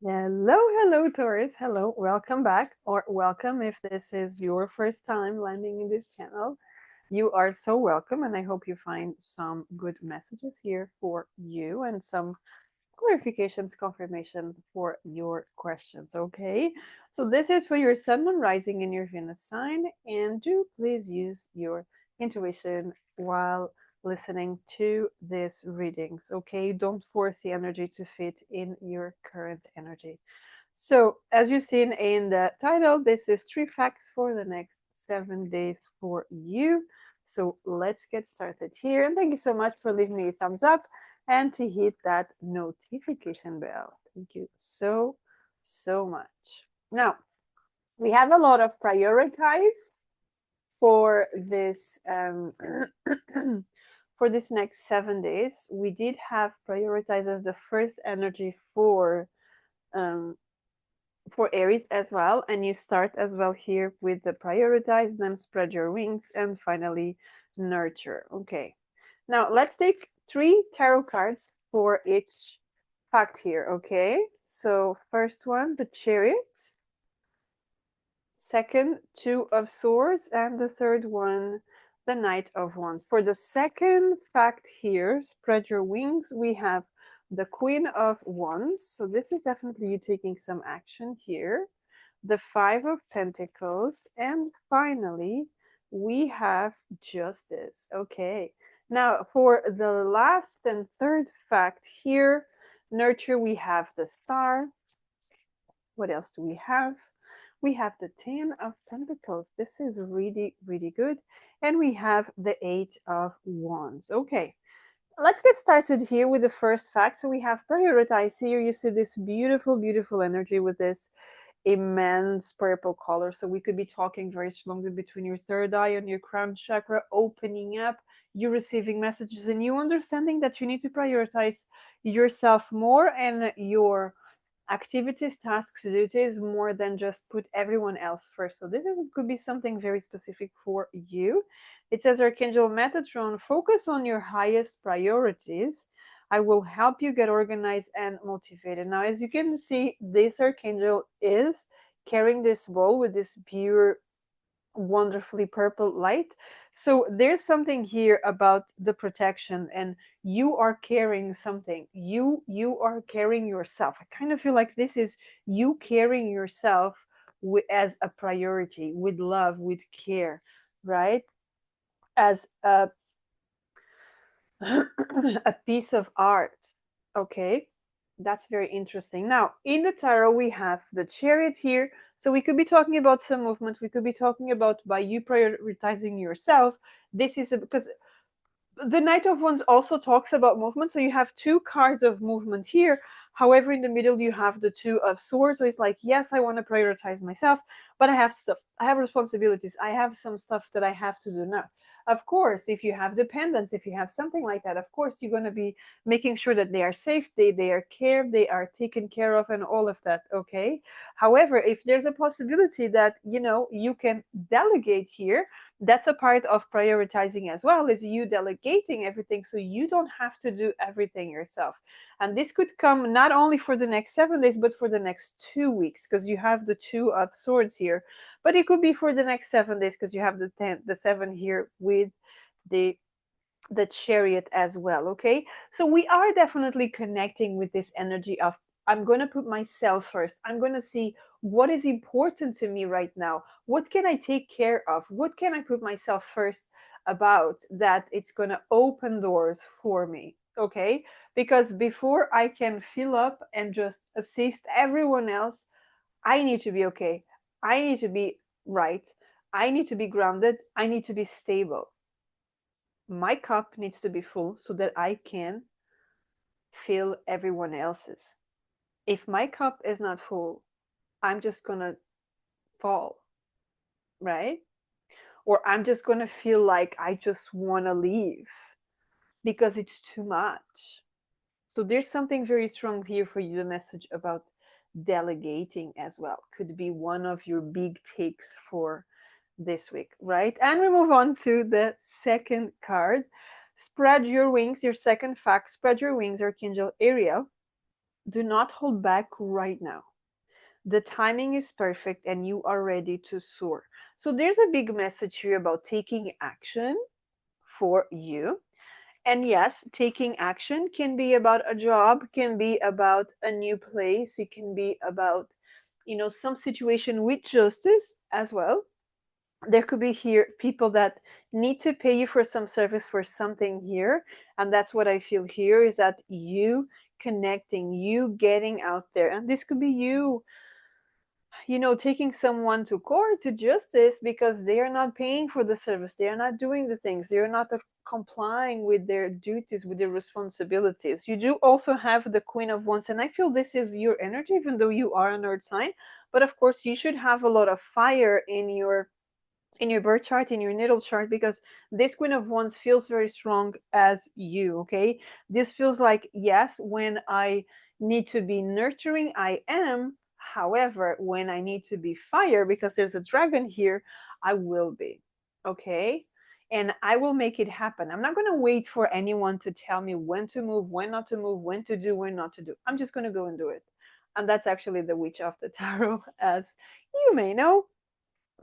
Hello, hello, Taurus. Hello, welcome back, or welcome if this is your first time landing in this channel. You are so welcome, and I hope you find some good messages here for you and some clarifications, confirmations for your questions. Okay, so this is for your Sun, Moon, Rising, in your Venus sign, and do please use your intuition while listening to these readings. Okay, don't force the energy to fit in your current energy. So, as you've seen in the title, this is three facts for the next 7 days for you. So, let's get started here. And thank you so much for leaving me a thumbs up and to hit that notification bell. Thank you so, so much. Now, we have a lot of prioritize for this for this next 7 days. We did have prioritize as the first energy um, for Aries as well. And you start as well here with the prioritize, then spread your wings, and finally nurture. Okay. Now let's take three tarot cards for each fact here. Okay. So first one, the Chariot. Second, Two of Swords. And the third one, the Knight of Wands. For the second fact here, spread your wings, we have the Queen of Wands. So this is definitely you taking some action here. The Five of Pentacles. And finally, we have Justice. Okay. Now, for the last and third fact here, nurture, we have the Star. What else do we have? We have the Ten of Pentacles. This is really, really good. And we have the Eight of Wands. Okay, let's get started here with the first fact. So we have prioritize here. You see this beautiful, beautiful energy with this immense purple color. So we could be talking very strongly between your third eye and your crown chakra, opening up, you receiving messages, and you understanding that you need to prioritize yourself more and your activities, tasks, duties more than just put everyone else first. So this could be something very specific for you. It says Archangel Metatron, focus on your highest priorities. I will help you get organized and motivated. Now, as you can see, this archangel is carrying this ball with this pure, wonderfully purple light. So there's something here about the protection, and you are carrying something. You are carrying yourself. I kind of feel like this is you carrying yourself as a priority, with love, with care, right? As a piece of art. Okay, that's very interesting. Now, in the tarot, we have the Chariot here. So we could be talking about some movement. We could be talking about by you prioritizing yourself. This is because the Knight of Wands also talks about movement. So you have two cards of movement here. However, in the middle, you have the Two of Swords. So it's like, yes, I want to prioritize myself, but I have stuff, I have responsibilities, I have some stuff that I have to do now. Of course, if you have dependents, if you have something like that, of course, you're going to be making sure that they are safe, they are cared, they are taken care of, and all of that. Okay. However, if there's a possibility that, you can delegate here, that's a part of prioritizing as well, is you delegating everything so you don't have to do everything yourself. And this could come not only for the next 7 days but for the next 2 weeks, because you have the Two of Swords here, but it could be for the next 7 days because you have the seven here with the Chariot as well. Okay, so we are definitely connecting with this energy of, I'm going to put myself first. I'm going to see what is important to me right now. What can I take care of? What can I put myself first about, that it's going to open doors for me? Okay, because before I can fill up and just assist everyone else, I need to be okay. I need to be right. I need to be grounded. I need to be stable. My cup needs to be full so that I can fill everyone else's. If my cup is not full, I'm just gonna fall, right? Or I'm just gonna feel like I just wanna leave because it's too much. So there's something very strong here for you, the message about delegating as well. Could be one of your big takes for this week, right? And we move on to the second card. Spread your wings, your second fact, spread your wings, Archangel Ariel. Do not hold back right now. The timing is perfect and you are ready to soar. So there's a big message here about taking action for you. And yes, taking action can be about a job, can be about a new place, it can be about, some situation with justice as well. There could be here people that need to pay you for some service for something here, and that's what I feel here is that you connecting, you getting out there, and this could be you, taking someone to court, to justice, because they are not paying for the service, they are not doing the things, they are not complying with their duties, with their responsibilities. You do also have the Queen of Wands, and I feel this is your energy, even though you are an earth sign. But of course, you should have a lot of fire in your birth chart, in your natal chart, because this Queen of Wands feels very strong as you, okay? This feels like, yes, when I need to be nurturing, I am. However, when I need to be fire, because there's a dragon here, I will be, okay? And I will make it happen. I'm not going to wait for anyone to tell me when to move, when not to move, when to do, when not to do. I'm just going to go and do it. And that's actually the Witch of the Tarot, as you may know,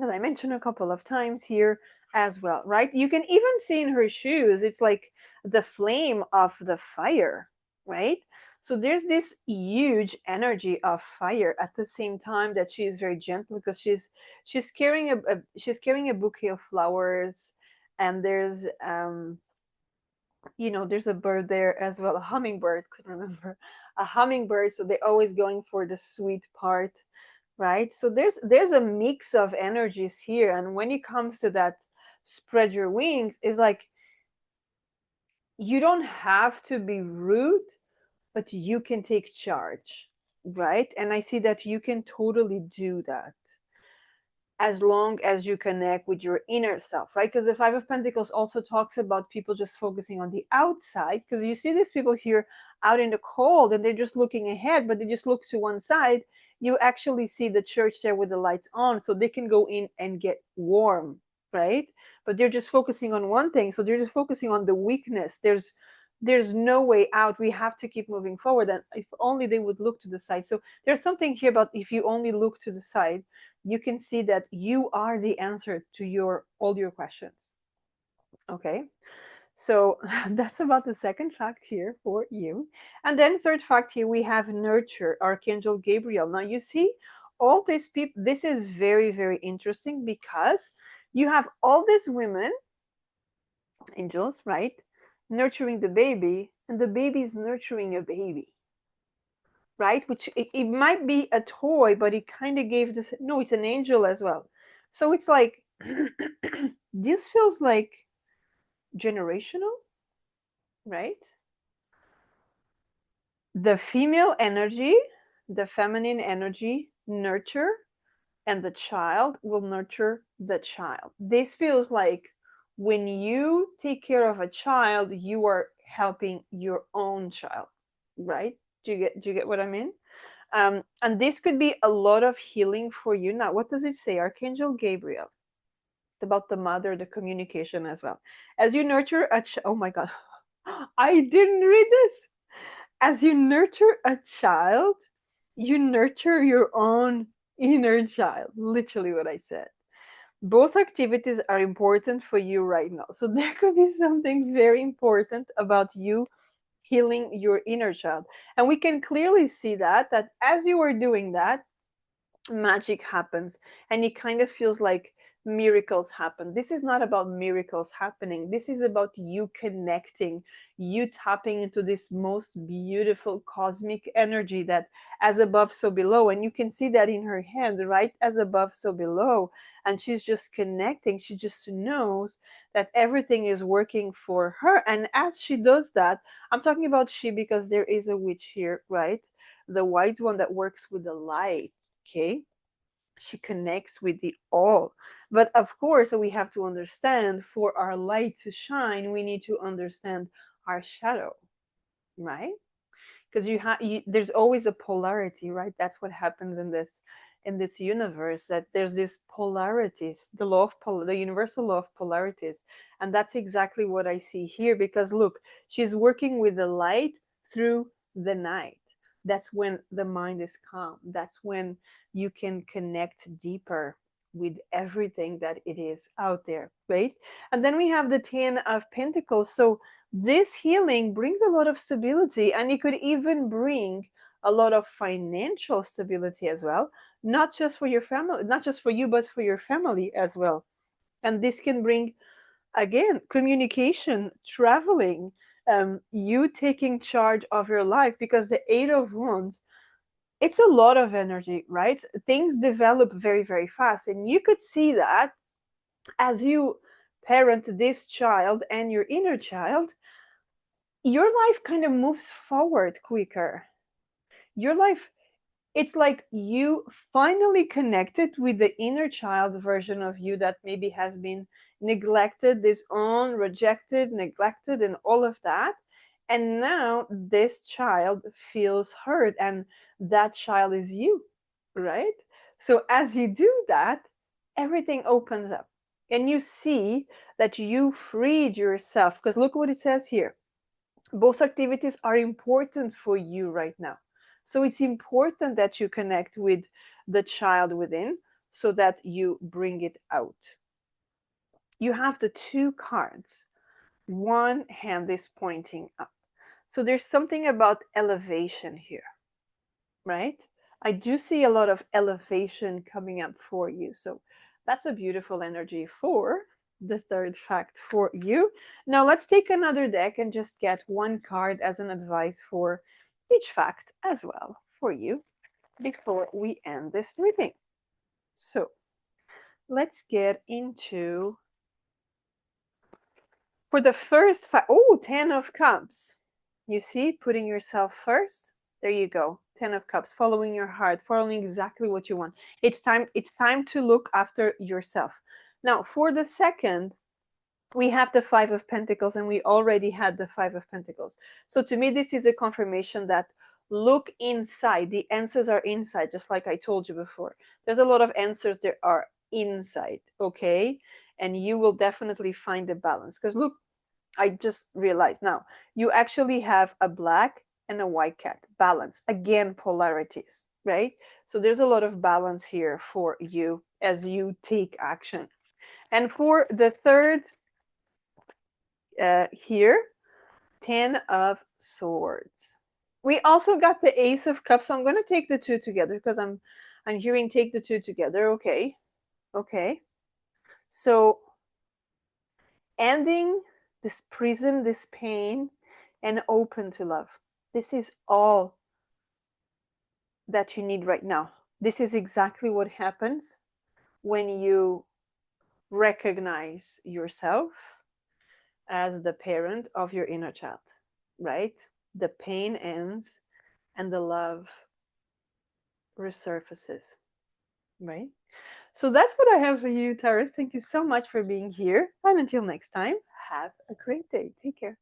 as I mentioned a couple of times here as well, right? You can even see in her shoes, it's like the flame of the fire, right? So there's this huge energy of fire at the same time that she is very gentle, because she's carrying she's carrying a bouquet of flowers, and there's a bird there as well, a hummingbird, couldn't remember, a hummingbird. So they're always going for the sweet part, right? So there's a mix of energies here, and when it comes to that, spread your wings, is like you don't have to be rude, but you can take charge, right? And I see that you can totally do that as long as you connect with your inner self, right? Because the Five of Pentacles also talks about people just focusing on the outside. Because you see these people here out in the cold and they're just looking ahead, but they just look to one side. You actually see the church there with the lights on, so they can go in and get warm, right? But they're just focusing on one thing, so they're just focusing on the weakness. There's no way out. We have to keep moving forward, and if only they would look to the side. So there's something here about if you only look to the side, you can see that you are the answer to all your questions. Okay, so that's about the second fact here for you. And then third fact here, we have nurture, Archangel Gabriel. Now you see all these people, this is very, very interesting, because you have all these women, angels, right, nurturing the baby, and the baby is nurturing a baby, right? Which it might be a toy, but it kind of gave this. No, it's an angel as well. So it's like this feels like generational, right? The female energy, the feminine energy nurture, and the child will nurture the child. This feels like when you take care of a child, you are helping your own child, right? Do you get what I mean? And this could be a lot of healing for you. Now, what does it say? Archangel Gabriel. It's about the mother, the communication as well. As you nurture oh my God, I didn't read this. As you nurture a child, you nurture your own inner child. Literally what I said. Both activities are important for you right now. So there could be something very important about you healing your inner child. And we can clearly see that as you are doing that, magic happens, and it kind of feels like miracles happen. This is not about miracles happening, this is about you connecting, you tapping into this most beautiful cosmic energy that as above so below. And you can see that in her hand, right? As above so below. And she's just connecting, she just knows that everything is working for her. And as she does that, I'm talking about she because there is a witch here, right? The white one that works with the light. Okay, she connects with the all. But of course, we have to understand, for our light to shine, we need to understand our shadow, right? Because there's always a polarity, right? That's what happens in this universe, that there's this polarities, the the universal law of polarities. And that's exactly what I see here, because look, she's working with the light through the night. That's when the mind is calm. That's when you can connect deeper with everything that it is out there, right? And then we have the 10 of Pentacles. So this healing brings a lot of stability, and it could even bring a lot of financial stability as well, not just for your family, not just for you, but for your family as well. And this can bring, again, communication, traveling, you taking charge of your life, because the Eight of Wands, it's a lot of energy, right? Things develop very, very fast. And you could see that as you parent this child and your inner child, your life kind of moves forward quicker. Your life, it's like you finally connected with the inner child version of you that maybe has been neglected, disowned, rejected, neglected, and all of that. And now this child feels hurt, and that child is you, right? So as you do that, everything opens up, and you see that you freed yourself. Because look what it says here, both activities are important for you right now. So it's important that you connect with the child within so that you bring it out. You have the two cards. One hand is pointing up. So there's something about elevation here, right? I do see a lot of elevation coming up for you. So that's a beautiful energy for the third fact for you. Now let's take another deck and just get one card as an advice for each fact as well for you before we end this reading. So let's get into, for the first fact. Oh, 10 of Cups. You see, putting yourself first. There you go. 10 of Cups, following your heart, following exactly what you want. It's time to look after yourself. Now, for the second, we have the Five of Pentacles, and we already had the Five of Pentacles. So to me, this is a confirmation that look inside. The answers are inside, just like I told you before. There's a lot of answers that are inside, okay? And you will definitely find a balance. Because look, I just realized now, you actually have a black and a white cat. Balance. Again, polarities, right? So there's a lot of balance here for you as you take action. And for the third here, 10 of Swords. We also got the Ace of Cups, so I'm going to take the two together because I'm hearing take the two together. Okay. Okay. So ending this prison, this pain, and open to love. This is all that you need right now. This is exactly what happens when you recognize yourself as the parent of your inner child, right? The pain ends and the love resurfaces, right? So that's what I have for you, Taurus. Thank you so much for being here. And until next time, have a great day. Take care.